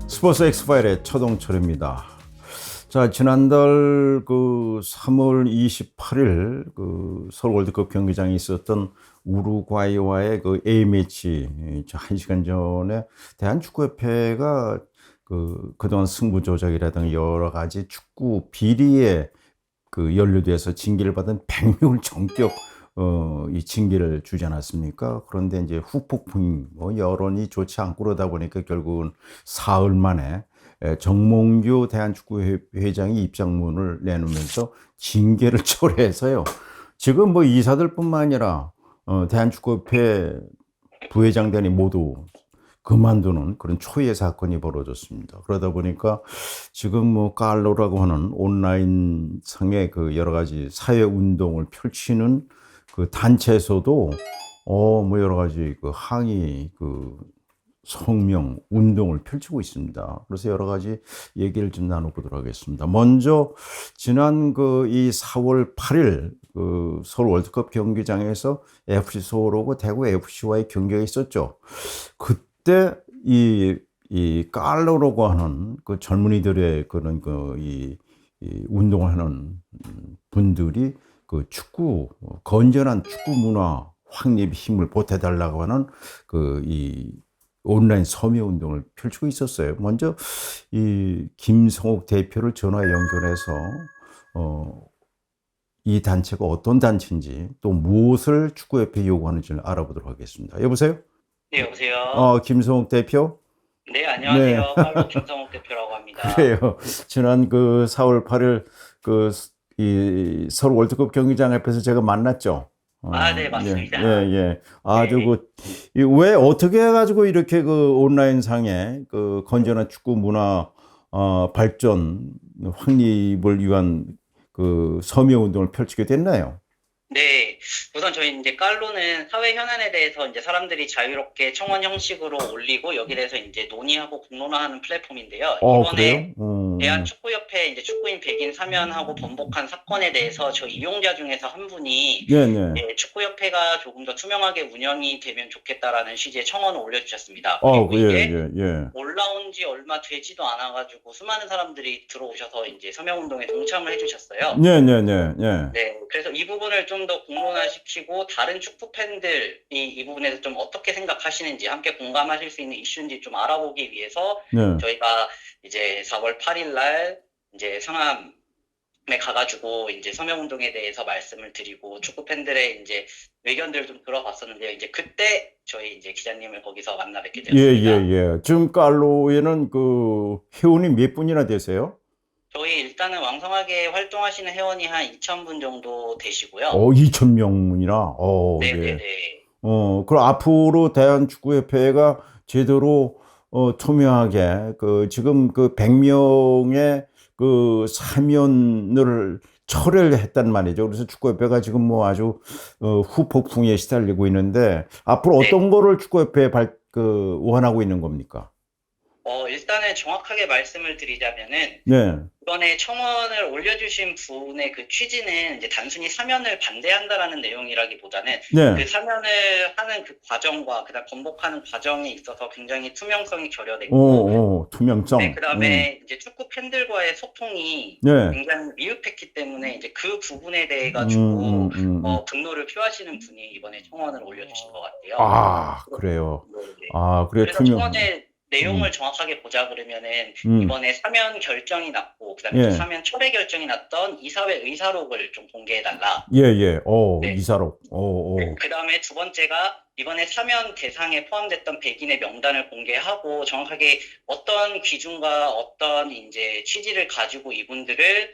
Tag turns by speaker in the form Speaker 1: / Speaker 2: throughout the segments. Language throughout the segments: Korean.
Speaker 1: 스포츠 엑스파일의 최동철입니다. 자, 지난달 그 3월 28일 그 서울 월드컵 경기장에 있었던 우루과이와의 그 A매치, 1시간 전에 대한축구협회가 그동안 승부 조작이라든가 여러 가지 축구 비리에 연루돼서 징계를 받은 100명을 전격 이 징계를 주지 않았습니까? 그런데 이제 후폭풍, 여론이 좋지 않고 그러다 보니까 결국은 사흘 만에 정몽규 대한축구회장이 입장문을 내놓으면서 징계를 철회해서요. 지금 이사들뿐만 아니라 대한축구협회 부회장단이 모두 그만두는 그런 초유의 사건이 벌어졌습니다. 그러다 보니까 지금 깔로라고 하는 온라인 상의 여러 가지 사회 운동을 펼치는 단체에서도 여러 가지 항의 성명 운동을 펼치고 있습니다. 그래서 여러 가지 얘기를 좀 나눠보도록 하겠습니다. 먼저 지난 이 4월 8일 서울 월드컵 경기장에서 FC 서울하고 대구 FC와의 경기가 있었죠. 그때 이 깔로라고 하는 젊은이들의 그런 이 운동을 하는 분들이 건전한 축구 문화 확립 힘을 보태달라고 하는 이 온라인 서명 운동을 펼치고 있었어요. 먼저 이 김성옥 대표를 전화 연결해서 이 단체가 어떤 단체인지 또 무엇을 축구협회에 요구하는지를 알아보도록 하겠습니다. 여보세요?
Speaker 2: 네, 여보세요.
Speaker 1: 김성옥 대표?
Speaker 2: 네, 안녕하세요. 팔로 김성욱 대표라고 합니다.
Speaker 1: 그래요. 지난 4월 8일 이 서울 월드컵 경기장 앞에서 제가 만났죠.
Speaker 2: 네, 맞습니다.
Speaker 1: 예. 아주
Speaker 2: 네.
Speaker 1: 왜 어떻게 해가지고 이렇게 온라인 상에 건전한 축구 문화 발전 확립을 위한 서명 운동을 펼치게 됐나요?
Speaker 2: 네, 우선 저희 이제 깔로는 사회 현안에 대해서 이제 사람들이 자유롭게 청원 형식으로 올리고 여기에 대해서 이제 논의하고 공론화하는 플랫폼인데요. 이번에
Speaker 1: 그래요?
Speaker 2: 대한축구협회 이제 축구인 백인 사면하고 번복한 사건에 대해서 저 이용자 중에서 한 분이
Speaker 1: 네네.
Speaker 2: 축구협회가 조금 더 투명하게 운영이 되면 좋겠다라는 취지의 청원을 올려주셨습니다. 그리고 이게 올라온 지 얼마 되지도 않아가지고 수많은 사람들이 들어오셔서 이제 서명운동에 동참을 해주셨어요.
Speaker 1: 네네네.
Speaker 2: 네, 그래서 이 부분을 좀 더 공론화시키고 다른 축구 팬들이 이 부분에서 좀 어떻게 생각하시는지 함께 공감하실 수 있는 이슈인지 좀 알아보기 위해서 저희가 이제 4월 8일 날 이제 성암에 가가지고 이제 서명운동에 대해서 말씀을 드리고 축구 팬들의 이제 의견들을 좀 들어봤었는데요. 이제 그때 저희 이제 기자님을 거기서 만나 뵙게 되었습니다.
Speaker 1: 예. 지금 깔로에는 회원이 몇 분이나 되세요?
Speaker 2: 저희 일단은 왕성하게 활동하시는 회원이 한 2,000분 정도 되시고요.
Speaker 1: 2,000명이나?
Speaker 2: 네네네.
Speaker 1: 예. 그럼 앞으로 대한축구협회가 제대로 투명하게 지금 100명의 사면을 철회를 했단 말이죠. 그래서 축구협회가 지금 아주 후폭풍에 시달리고 있는데 앞으로 어떤 거를 축구협회에 원하고 있는 겁니까?
Speaker 2: 일단은 정확하게 말씀을 드리자면은, 이번에 청원을 올려주신 분의 그 취지는 이제 단순히 사면을 반대한다라는 내용이라기보다는 그 사면을 하는 그 과정과 그다음 번복하는 과정에 있어서 굉장히 투명성이 결여됐고,
Speaker 1: 투명성.
Speaker 2: 네, 그다음에 이제 축구 팬들과의 소통이 굉장히 미흡했기 때문에 이제 그 부분에 대해 가지고 분노를 표하시는 분이 이번에 청원을 올려주신 것 같아요.
Speaker 1: 그래요.
Speaker 2: 네.
Speaker 1: 그래요.
Speaker 2: 그래서 청원의 내용을 정확하게 보자 그러면은 이번에 사면 결정이 났고 그다음에 또 사면 철회 결정이 났던 이사회 의사록을 좀 공개해달라. 네.
Speaker 1: 이사록.
Speaker 2: 네. 그다음에 두 번째가 이번에 사면 대상에 포함됐던 백인의 명단을 공개하고 정확하게 어떤 기준과 어떤 이제 취지를 가지고 이분들을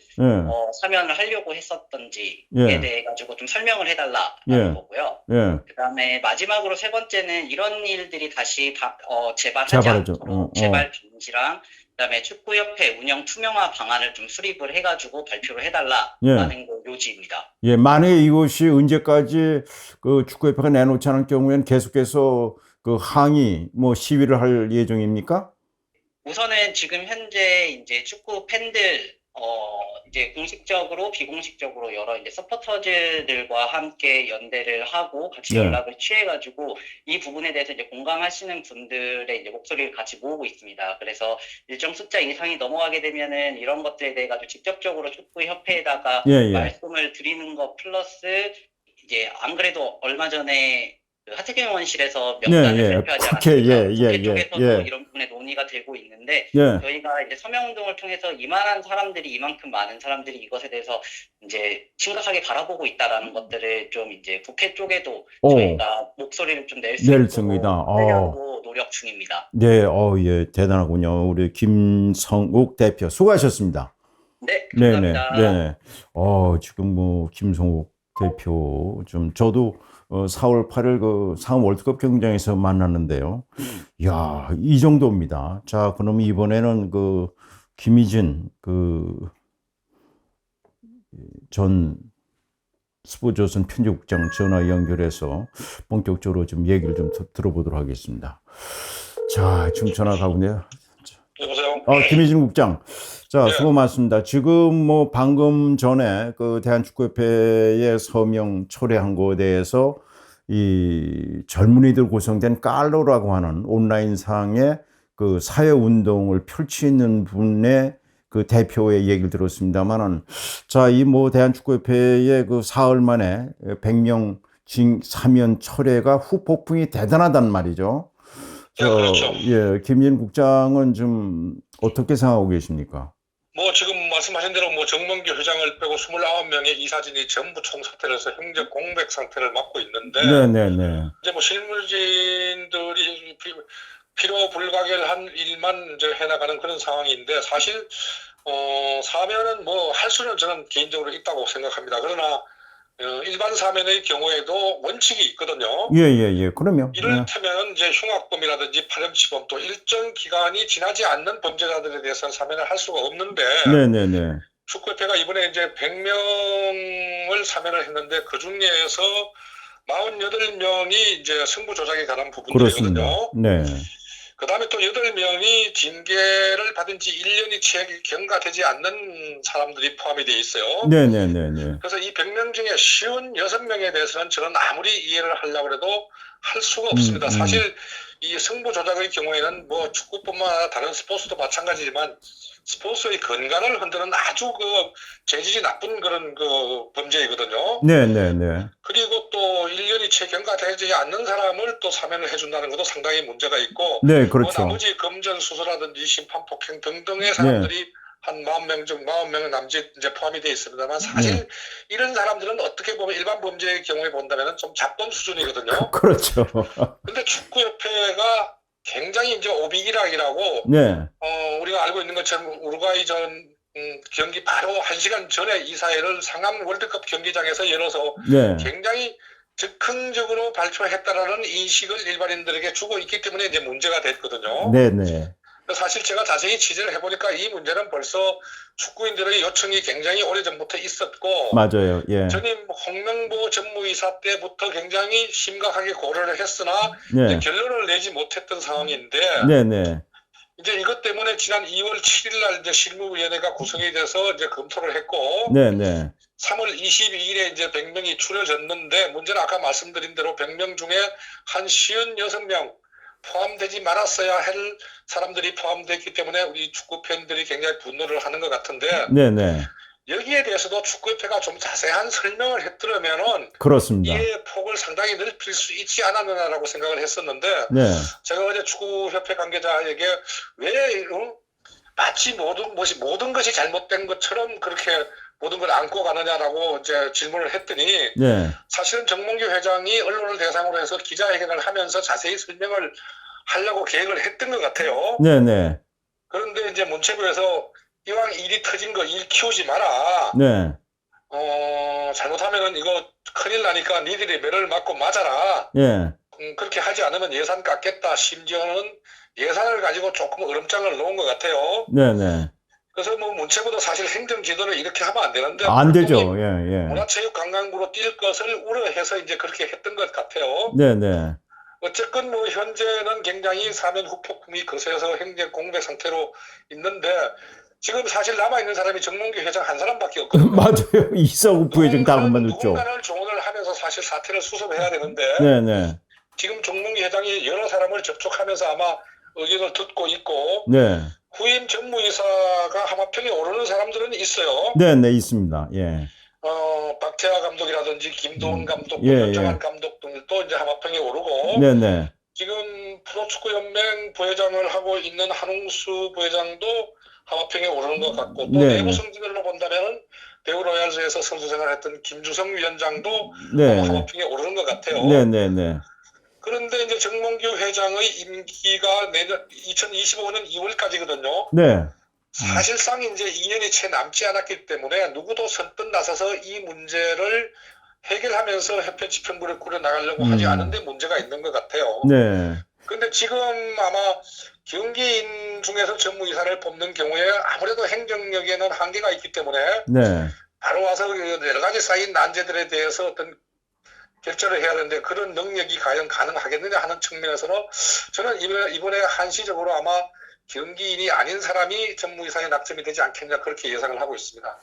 Speaker 2: 사면을 하려고 했었던지에 대해 가지고 좀 설명을 해달라는 거고요. 그다음에 마지막으로 세 번째는 이런 일들이 다시 재발하지 않도록 재발 방지랑 그다음에 축구협회 운영 투명화 방안을 좀 수립을 해가지고 발표를 해달라라는 요지입니다.
Speaker 1: 만약에 이것이 언제까지 축구협회가 내놓지 않을 경우에는 계속해서 항의, 시위를 할 예정입니까?
Speaker 2: 우선은 지금 현재 이제 축구 팬들 이제 공식적으로, 비공식적으로 여러 이제 서포터즈들과 함께 연대를 하고 같이
Speaker 1: 네.
Speaker 2: 연락을 취해가지고 이 부분에 대해서 이제 공감하시는 분들의 이제 목소리를 같이 모으고 있습니다. 그래서 일정 숫자 이상이 넘어가게 되면은 이런 것들에 대해 가지고 직접적으로 축구협회에다가
Speaker 1: 예, 예.
Speaker 2: 말씀을 드리는 것 플러스 이제 안 그래도 얼마 전에 그 하태경 의원실에서 명단을
Speaker 1: 예.
Speaker 2: 발표하지
Speaker 1: 국회,
Speaker 2: 않았습니까?
Speaker 1: 예,
Speaker 2: 국회 쪽에서도
Speaker 1: 예.
Speaker 2: 이런 부분에 논의가 되고 있는데
Speaker 1: 예.
Speaker 2: 저희가 이제 서명운동을 통해서 이만한 사람들이 이만큼 많은 사람들이 이것에 대해서 이제 심각하게 바라보고 있다라는 것들을 좀 이제 국회 쪽에도 저희가 목소리를 좀 낼 수
Speaker 1: 냈습니다.
Speaker 2: 있도록 하려고 노력 중입니다.
Speaker 1: 네, 예, 대단하군요. 우리 김성욱 대표 수고하셨습니다.
Speaker 2: 네,
Speaker 1: 네네,
Speaker 2: 감사합니다.
Speaker 1: 네네. 지금 뭐 김성욱 대표 좀 저도 4월 8일 그 상암 월드컵 경기장에서 만났는데요. 야, 이 정도입니다. 자, 그럼 이번에는 그 김희진 그 전 스포츠조선 편집국장 전화 연결해서 본격적으로 좀 얘기를 좀 들어보도록 하겠습니다. 자, 지금 전화 가군요.
Speaker 3: 여보세요?
Speaker 1: 김희진 국장. 자,
Speaker 3: 네.
Speaker 1: 수고 많습니다. 지금 뭐 방금 전에 그 대한축구협회의 서명 철회한 거에 대해서 이 젊은이들 구성된 깔로라고 하는 온라인상의 그 사회운동을 펼치는 분의 그 대표의 얘기를 들었습니다만은, 자, 이 뭐 대한축구협회의 그 사흘 만에 100명 사면 철회가 후폭풍이 대단하단 말이죠.
Speaker 3: 그렇죠.
Speaker 1: 예, 김진 국장은 좀 어떻게 생각하고 계십니까?
Speaker 3: 뭐 지금 말씀하신 대로 뭐 정몽규 회장을 빼고 29명의 이사진이 전부 총사퇴를 해서 형제 공백 상태를 맞고 있는데
Speaker 1: 네네네.
Speaker 3: 이제 뭐 실무진들이 필요 불가결한 일만 이제 해나가는 그런 상황인데 사실 사면은 뭐 할 수는 저는 개인적으로 있다고 생각합니다. 그러나 일반 사면의 경우에도 원칙이 있거든요.
Speaker 1: 예. 그러면.
Speaker 3: 이를테면 이제 흉악범이라든지 파렴치범 또 일정 기간이 지나지 않는 범죄자들에 대해서는 사면을 할 수가 없는데
Speaker 1: 네네네.
Speaker 3: 축구협회가 이번에 이제 100명을 사면을 했는데 그 중에서 48명이 이제 승부 조작에 관한
Speaker 1: 그렇습니다.
Speaker 3: 부분들이거든요.
Speaker 1: 네.
Speaker 3: 그 다음에 또 8명이 징계를 받은 지 1년이 채 경과되지 않는 사람들이 포함이 되어 있어요.
Speaker 1: 네네네.
Speaker 3: 그래서 이 100명 중에 56명에 대해서는 저는 아무리 이해를 하려고 해도 할 수가 없습니다. 사실 이 승부 조작의 경우에는 뭐 축구뿐만 아니라 다른 스포츠도 마찬가지지만 스포츠의 건강을 흔드는 아주 그 재질이 나쁜 그런 그 범죄이거든요.
Speaker 1: 네네네.
Speaker 3: 그리고 또 1년이 채 경과되지 않는 사람을 또 사면을 해준다는 것도 상당히 문제가 있고
Speaker 1: 네, 그렇죠.
Speaker 3: 뭐 나머지 검전 수수라든지 심판 폭행 등등의 사람들이 한 40명의 남짓 이제 포함이 되어 있습니다만 사실 이런 사람들은 어떻게 보면 일반 범죄의 경우에 본다면 좀 잡범 수준이거든요.
Speaker 1: 그렇죠.
Speaker 3: 근데 축구협회가 굉장히 이제 오비기락이라고
Speaker 1: 네.
Speaker 3: 우리가 알고 있는 것처럼 우루과이전 경기 바로 1시간 전에 이 사회를 상암 월드컵 경기장에서 열어서 굉장히 즉흥적으로 발표했다라는 인식을 일반인들에게 주고 있기 때문에 이제 문제가 됐거든요.
Speaker 1: 네네.
Speaker 3: 사실 제가 자세히 취재를 해보니까 이 문제는 벌써 축구인들의 요청이 굉장히 오래전부터 있었고
Speaker 1: 맞아요. 예.
Speaker 3: 전임 홍명보 전무이사 때부터 굉장히 심각하게 고려를 했으나 이제 결론을 내지 못했던 상황인데
Speaker 1: 네네.
Speaker 3: 이제 이것 때문에 지난 2월 7일 날 이제 실무위원회가 구성이 돼서 이제 검토를 했고
Speaker 1: 네네.
Speaker 3: 3월 22일에 이제 100명이 추려졌는데 문제는 아까 말씀드린 대로 100명 중에 한 56명 포함되지 말았어야 할 사람들이 포함됐기 때문에 우리 축구 팬들이 굉장히 분노를 하는 것 같은데
Speaker 1: 네네.
Speaker 3: 여기에 대해서도 축구협회가 좀 자세한 설명을 했더라면은
Speaker 1: 그렇습니다.
Speaker 3: 이의 폭을 상당히 넓힐 수 있지 않았느냐라고 생각을 했었는데 제가 어제 축구협회 관계자에게 왜 마치 모든 것이 잘못된 것처럼 그렇게 모든 걸 안고 가느냐라고 이제 질문을 했더니 사실은 정몽규 회장이 언론을 대상으로 해서 기자회견을 하면서 자세히 설명을 하려고 계획을 했던 것 같아요.
Speaker 1: 네네.
Speaker 3: 그런데 이제 문체부에서 이왕 일이 터진 거 일 키우지 마라. 잘못하면은 이거 큰일 나니까 니들이 매를 맞고 맞아라. 그렇게 하지 않으면 예산 깎겠다. 심지어는 예산을 가지고 조금 얼음장을 놓은 것 같아요. 그래서 뭐 문체부도 사실 행정 지도를 이렇게 하면 안 되는데
Speaker 1: 안 되죠.
Speaker 3: 문화체육관광부로 뛸 것을 우려해서 이제 그렇게 했던 것 같아요. 어쨌건 뭐 현재는 굉장히 사면 후폭풍이 거세서 행정 공백 상태로 있는데 지금 사실 남아있는 사람이 정몽규 회장 한 사람밖에 없거든요.
Speaker 1: 맞아요. 이사구 부회장 다 그만뒀죠.
Speaker 3: 누군가를 조언을 하면서 사실 사태를 수습해야 되는데
Speaker 1: 네네.
Speaker 3: 지금 정몽규 회장이 여러 사람을 접촉하면서 아마 의견을 듣고 있고
Speaker 1: 네.
Speaker 3: 후임 정무이사가 하마평에 오르는 사람들은 있어요.
Speaker 1: 네네, 있습니다. 예.
Speaker 3: 박태하 감독이라든지 김도훈 감독,
Speaker 1: 예,
Speaker 3: 윤정한
Speaker 1: 예.
Speaker 3: 감독 등도 이제 하마평에 오르고
Speaker 1: 네네.
Speaker 3: 지금 프로축구연맹 부회장을 하고 있는 한웅수 부회장도 하마평에 오르는 것 같고 또
Speaker 1: 네네.
Speaker 3: 내부 성지별로 본다면은 대우 로얄즈에서 선수 생활했던 김주성 위원장도
Speaker 1: 네네.
Speaker 3: 하마평에 오르는 것 같아요.
Speaker 1: 네네네.
Speaker 3: 그런데 이제 정몽규 회장의 임기가 내년 2025년 2월까지거든요.
Speaker 1: 네.
Speaker 3: 사실상 이제 2년이 채 남지 않았기 때문에 누구도 선뜻 나서서 이 문제를 해결하면서 협회 집행부를 꾸려 나가려고 하지 않은데 문제가 있는 것 같아요.
Speaker 1: 네.
Speaker 3: 근데 지금 아마 경기인 중에서 전무이사를 뽑는 경우에 아무래도 행정력에는 한계가 있기 때문에
Speaker 1: 네.
Speaker 3: 바로 와서 여러 가지 쌓인 난제들에 대해서 어떤 결정을 해야 하는데 그런 능력이 과연 가능하겠느냐 하는 측면에서는 저는 이번에 한시적으로 아마 경기인이 아닌 사람이 전무이사에 낙점이 되지 않겠냐 그렇게 예상을 하고 있습니다.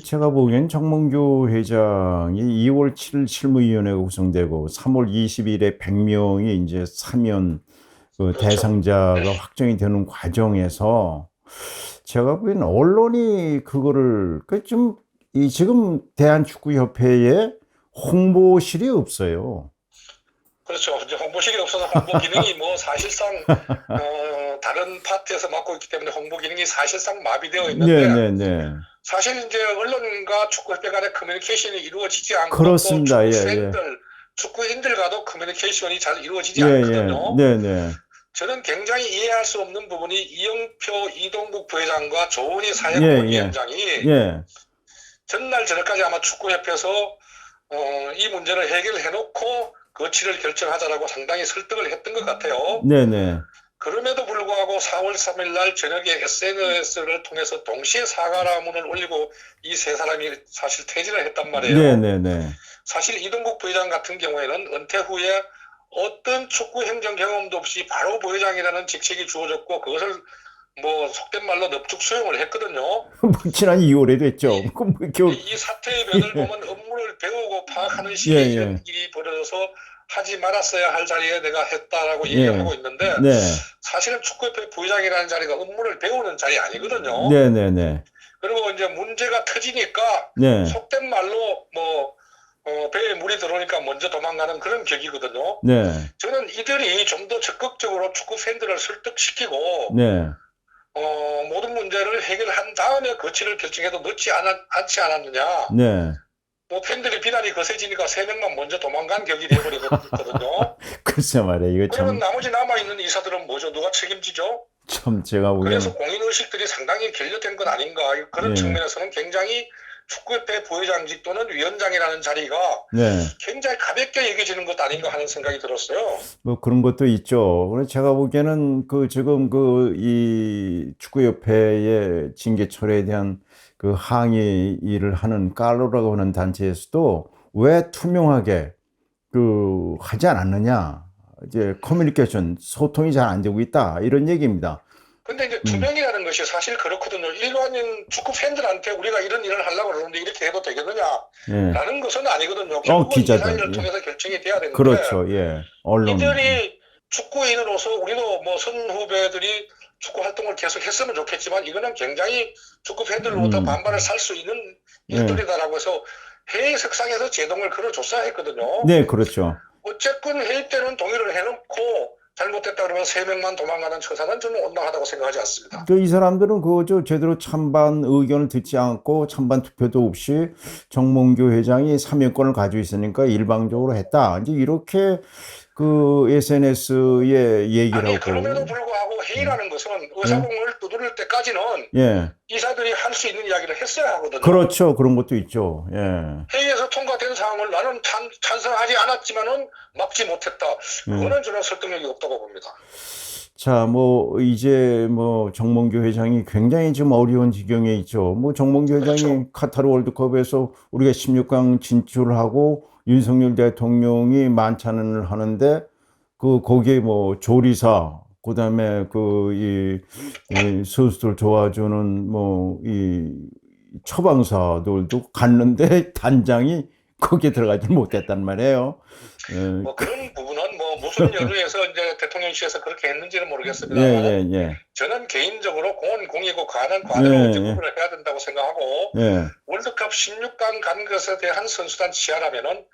Speaker 1: 제가 보기엔 정몽규 회장이 2월 7일 실무위원회가 구성되고 3월 20일에 100명이 이제 사면 그
Speaker 3: 그렇죠.
Speaker 1: 대상자가 확정이 되는 과정에서 제가 보기엔 언론이 그거를 지금 대한축구협회에 홍보실이 없어요.
Speaker 3: 그렇죠. 이제 홍보실이 없어서 홍보 기능이 뭐 사실상 다른 파트에서 맡고 있기 때문에 홍보 기능이 사실상 마비되어 있는데
Speaker 1: 네네네.
Speaker 3: 사실 이제 언론과 축구협회 간의 커뮤니케이션이 이루어지지 않고
Speaker 1: 그렇습니다.
Speaker 3: 또
Speaker 1: 예,
Speaker 3: 축구팬들, 축구인들과도 커뮤니케이션이 잘 이루어지지
Speaker 1: 예,
Speaker 3: 않거든요.
Speaker 1: 예. 네네.
Speaker 3: 저는 굉장히 이해할 수 없는 부분이 이영표 이동국 부회장과 조은희
Speaker 1: 예,
Speaker 3: 사회보건위원장이
Speaker 1: 예.
Speaker 3: 전날 저녁까지 아마 축구협회에서 이 문제를 해결해놓고 거치를 결정하자라고 상당히 설득을 했던 것 같아요.
Speaker 1: 네네.
Speaker 3: 그럼에도 불구하고 4월 3일 날 저녁에 SNS를 통해서 동시에 사과라문을 올리고 이 세 사람이 사실 퇴진을 했단 말이에요.
Speaker 1: 네네네.
Speaker 3: 사실 이동국 부회장 같은 경우에는 은퇴 후에 어떤 축구 행정 경험도 없이 바로 부회장이라는 직책이 주어졌고 그것을 뭐 속된 말로 넙죽 수용을 했거든요.
Speaker 1: 지난 2월에 됐죠.
Speaker 3: 이 사태의 면을 보면 업무를 배우고 파악하는 시기에 이런 일이 벌어져서 하지 말았어야 할 자리에 내가 했다라고 얘기를 하고 있는데
Speaker 1: 네.
Speaker 3: 사실은 축구협회 부회장이라는 자리가 업무를 배우는 자리 아니거든요.
Speaker 1: 네네네.
Speaker 3: 그리고 이제 문제가 터지니까
Speaker 1: 네.
Speaker 3: 속된 말로 뭐 배에 물이 들어오니까 먼저 도망가는 그런 격이거든요.
Speaker 1: 네.
Speaker 3: 저는 이들이 좀 더 적극적으로 축구 팬들을 설득시키고
Speaker 1: 네.
Speaker 3: 모든 문제를 해결한 다음에 거치를 결정해도 늦지 않지 않았느냐.
Speaker 1: 네.
Speaker 3: 뭐 팬들의 비난이 거세지니까 3명만 먼저 도망간 격이 돼버리거든요.
Speaker 1: 글쎄 말이에요. 이거
Speaker 3: 그러면
Speaker 1: 참,
Speaker 3: 나머지 남아있는 이사들은 뭐죠? 누가 책임지죠?
Speaker 1: 참 제가 보기에는.
Speaker 3: 그래서 공인의식들이 상당히 결여된 건 아닌가. 그런
Speaker 1: 네.
Speaker 3: 측면에서는 굉장히 축구협회 부회장직 또는 위원장이라는 자리가
Speaker 1: 네.
Speaker 3: 굉장히 가볍게 여겨지는 것 아닌가 하는 생각이 들었어요.
Speaker 1: 뭐 그런 것도 있죠. 그래서 제가 보기에는 지금 이 축구협회의 징계 철회에 대한 그 항의를 하는 깔로라고 하는 단체에서도 왜 투명하게 하지 않았느냐. 이제 커뮤니케이션, 소통이 잘 안 되고 있다. 이런 얘기입니다.
Speaker 3: 근데 이제 투명이라는 것이 사실 그렇거든요. 일반인 축구 팬들한테 우리가 이런 일을 하려고 그러는데 이렇게 해도 되겠느냐?
Speaker 1: 예.
Speaker 3: 라는 것은 아니거든요. 결국은 이사회를 통해서 결정이 돼야 되는데
Speaker 1: 그렇죠. 예. 언론.
Speaker 3: 이들이 축구인으로서 우리도 뭐 선후배들이 축구 활동을 계속 했으면 좋겠지만 이거는 굉장히 축구 팬들로부터 반발을 살 수 있는 일들이다라고 해서 회의 석상에서 제동을 걸어줬어야 했거든요.
Speaker 1: 네, 그렇죠.
Speaker 3: 어쨌든 회의 때는 동의를 해놓고 잘못됐다 그러면 3명만 도망가는 처사는 저는 온당하다고 생각하지 않습니다.
Speaker 1: 이 사람들은 제대로 찬반 의견을 듣지 않고 찬반 투표도 없이 정몽규 회장이 사면권을 가지고 있으니까 일방적으로 했다. 이제 이렇게 SNS에 얘기를
Speaker 3: 아니,
Speaker 1: 하고.
Speaker 3: 그럼에도 불구하고 회의라는 것은 의사봉을 두드릴 때까지는
Speaker 1: 예.
Speaker 3: 이사들이 할 수 있는 이야기를 했어야 하거든요.
Speaker 1: 그렇죠. 그런 것도 있죠. 예.
Speaker 3: 회의에서 통과된 사항을 나는 찬성하지 않았지만은 막지 못했다. 그거는 저는 설득력이 없다고 봅니다.
Speaker 1: 자, 이제 정몽규 회장이 굉장히 지금 어려운 지경에 있죠. 정몽규 회장이
Speaker 3: 그렇죠.
Speaker 1: 카타르 월드컵에서 우리가 16강 진출하고 윤석열 대통령이 만찬을 하는데 거기에 조리사, 그다음에 이 선수들 도와주는 이 처방사들도 갔는데 단장이 거기에 들어가지 못했단 말이에요.
Speaker 3: 뭐 그런 부분은 뭐 무슨 여유에서 이제 대통령실에서 그렇게 했는지는 모르겠습니다.
Speaker 1: 예. 저는
Speaker 3: 개인적으로 공은 공이고 과는 과대로 이제 구분을 해야 된다고 생각하고 월드컵 16강 간 것에 대한 선수단 지하라면은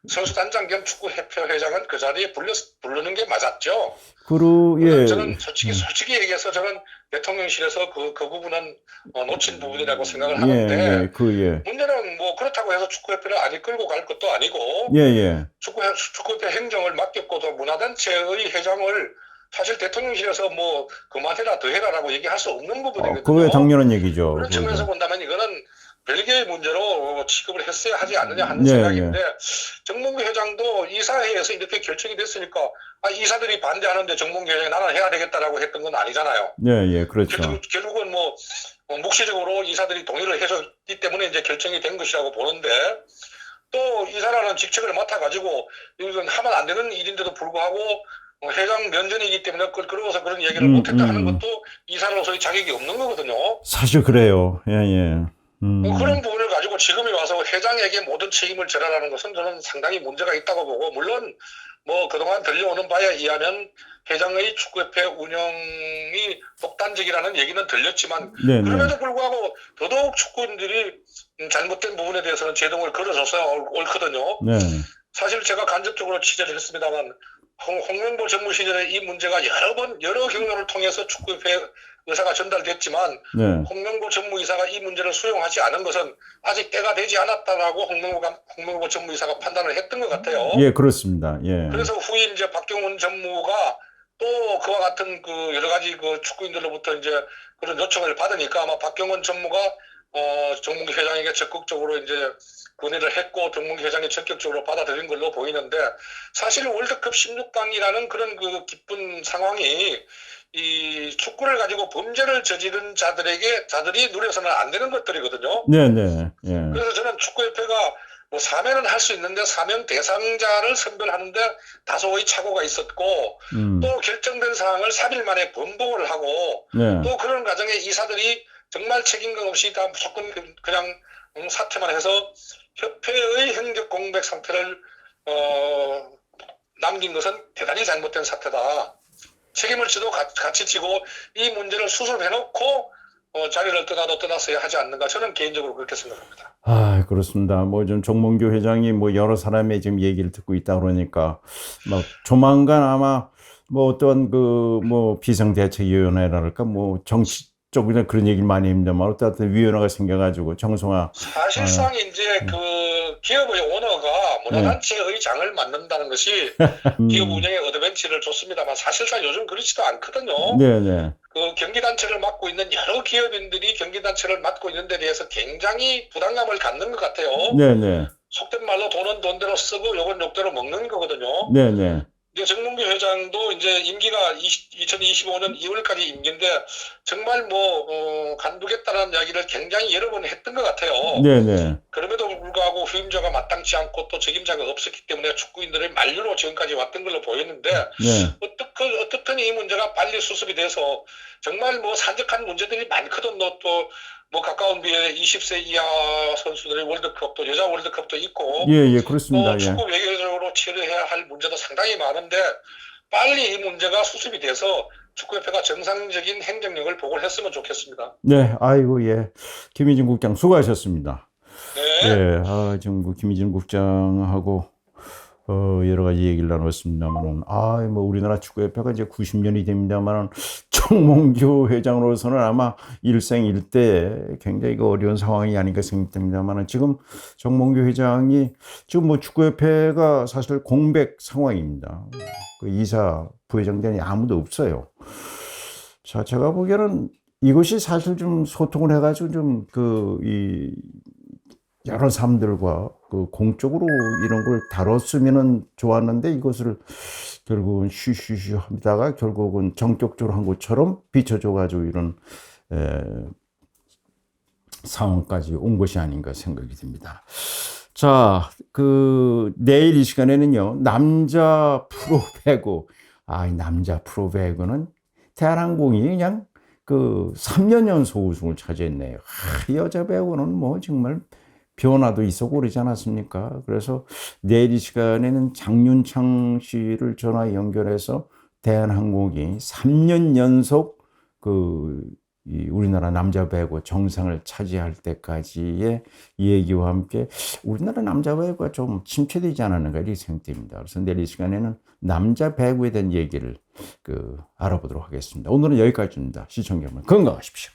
Speaker 3: 선수단장 겸 축구협회회장은 그 자리에 부르는 게 맞았죠. 저는 솔직히 얘기해서 저는 대통령실에서 그 부분은 놓친 부분이라고 생각을 하는데 문제는 뭐 그렇다고 해서 축구협회를 안 이끌고 갈 것도 아니고 축구협회 행정을 맡겼고도 문화단체의 회장을 사실 대통령실에서 뭐 그만해라 더해라라고 얘기할 수 없는 부분이거든요.
Speaker 1: 그게 당연한 얘기죠.
Speaker 3: 그런 측면에서 본다면 이거는 별개의 문제로 취급을 했어야 하지 않느냐 하는 생각인데 정몽규 회장도 이사회에서 이렇게 결정이 됐으니까 이사들이 반대하는데 정몽규 회장이 나는 해야 되겠다라고 했던 건 아니잖아요.
Speaker 1: 그렇죠.
Speaker 3: 결국은 뭐 묵시적으로 이사들이 동의를 해줬기 때문에 이제 결정이 된 것이라고 보는데 또 이사라는 직책을 맡아가지고 이건 하면 안 되는 일인데도 불구하고 회장 면전이기 때문에 그러고서 그런 얘기를 못했다 하는 것도 이사로서의 자격이 없는 거거든요.
Speaker 1: 사실 그래요.
Speaker 3: 그런 부분을 가지고 지금에 와서 회장에게 모든 책임을 전하라는 것은 저는 상당히 문제가 있다고 보고, 물론 뭐 그동안 들려오는 바에 의하면 회장의 축구협회 운영이 독단적이라는 얘기는 들렸지만 그럼에도 불구하고 더더욱 축구인들이 잘못된 부분에 대해서는 제동을 걸어줘서야 옳거든요. 사실 제가 간접적으로 취재를 했습니다만 홍명보 전무 시절에 이 문제가 여러 경로를 통해서 축구협회 의사가 전달됐지만 홍명보 전무이사가 이 문제를 수용하지 않은 것은 아직 때가 되지 않았다라고 홍명보 전무이사가 판단을 했던 것 같아요.
Speaker 1: 그렇습니다.
Speaker 3: 그래서 후에 이제 박경훈 전무가 또 그와 같은 그 여러 가지 그 축구인들로부터 이제 그런 요청을 받으니까 아마 박경훈 전무가 정몽규 회장에게 적극적으로 이제 건의를 했고 정몽규 회장이 전격적으로 받아들인 걸로 보이는데, 사실 월드컵 16강이라는 그런 그 기쁜 상황이 이 축구를 가지고 범죄를 저지른 자들이 누려서는 안 되는 것들이거든요. 그래서 저는 축구협회가 뭐 사면은 할 수 있는데 사면 대상자를 선별하는데 다소의 착오가 있었고 또 결정된 사항을 3일 만에 번복을 하고 또 그런 과정에 이사들이 정말 책임감 없이 다 무조건 그냥 사퇴만 해서 협회의 행적 공백 상태를 남긴 것은 대단히 잘못된 사태다. 책임을 지도 같이 지고 이 문제를 수습해놓고 자리를 떠났어야 하지 않는가, 저는 개인적으로 그렇게 생각합니다.
Speaker 1: 그렇습니다. 뭐 좀 정몽규 회장이 뭐 여러 사람의 지금 얘기를 듣고 있다 그러니까 막 조만간 아마 뭐 어떤 뭐 비상대책위원회랄까 뭐 정치적으로 그런 얘기를 많이 합니다만 어떤 위원회가 생겨가지고 정성화.
Speaker 3: 사실상 이제 그 기업의 오너가 문화단체의 장을 맡는다는 것이 기업 운영에 어드밴티지를 줬습니다만 사실상 요즘 그렇지도 않거든요. 그 경기단체를 맡고 있는 여러 기업인들이 경기단체를 맡고 있는 데 대해서 굉장히 부담감을 갖는 것 같아요. 속된 말로 돈은 돈대로 쓰고 욕은 욕대로 먹는 거거든요. 이제 정몽규 회장도 이제 임기가 2025년 2월까지 임기인데 정말 뭐 간두겠다는 이야기를 굉장히 여러 번 했던 것 같아요. 그럼에도 불구하고 후임자가 마땅치 않고 또 적임자가 없었기 때문에 축구인들의 만류로 지금까지 왔던 걸로 보였는데 어떻든 이 문제가 빨리 수습이 돼서 정말 뭐 산적한 문제들이 많거든. 또 뭐 가까운 미래에 20세 이하 선수들의 월드컵도 여자 월드컵도 있고
Speaker 1: 그렇습니다.
Speaker 3: 또 축구 외교적으로 치료해야 할 문제도 상당히 많은데 빨리 이 문제가 수습이 돼서 축구협회가 정상적인 행정력을 보고를 했으면 좋겠습니다.
Speaker 1: 김희진 국장 수고하셨습니다. 지금 김희진 국장하고 여러 가지 얘기를 나눴습니다만은, 뭐 우리나라 축구협회가 이제 90년이 됩니다만은 정몽규 회장으로서는 아마 일생일대 굉장히 어려운 상황이 아닌가 생각됩니다만은, 지금 정몽규 회장이 지금 뭐 축구협회가 사실 공백 상황입니다. 그 이사 부회장단이 아무도 없어요. 자, 제가 보기에는 이것이 사실 좀 소통을 해가지고 좀 여러 사람들과 공적으로 이런 걸 다뤘으면 좋았는데, 이것을 결국은 쉬쉬쉬 하다가 결국은 정격적으로 한 것처럼 비춰줘가지고 이런 상황까지 온 것이 아닌가 생각이 듭니다. 자, 내일 이 시간에는요, 남자 프로배구. 이 남자 프로배구는 대한항공이 그냥 그 3년 연속 우승을 차지했네요. 이 여자 배우는 뭐 정말 변화도 있었고 그러지 않았습니까? 그래서 내일 이 시간에는 장윤창 씨를 전화 연결해서 대한항공이 3년 연속 이 우리나라 남자 배구 정상을 차지할 때까지의 얘기와 함께 우리나라 남자 배구가 좀 침체되지 않았는가 이렇게 생각됩니다. 그래서 내일 이 시간에는 남자 배구에 대한 얘기를 알아보도록 하겠습니다. 오늘은 여기까지입니다. 시청자 여러분 건강하십시오.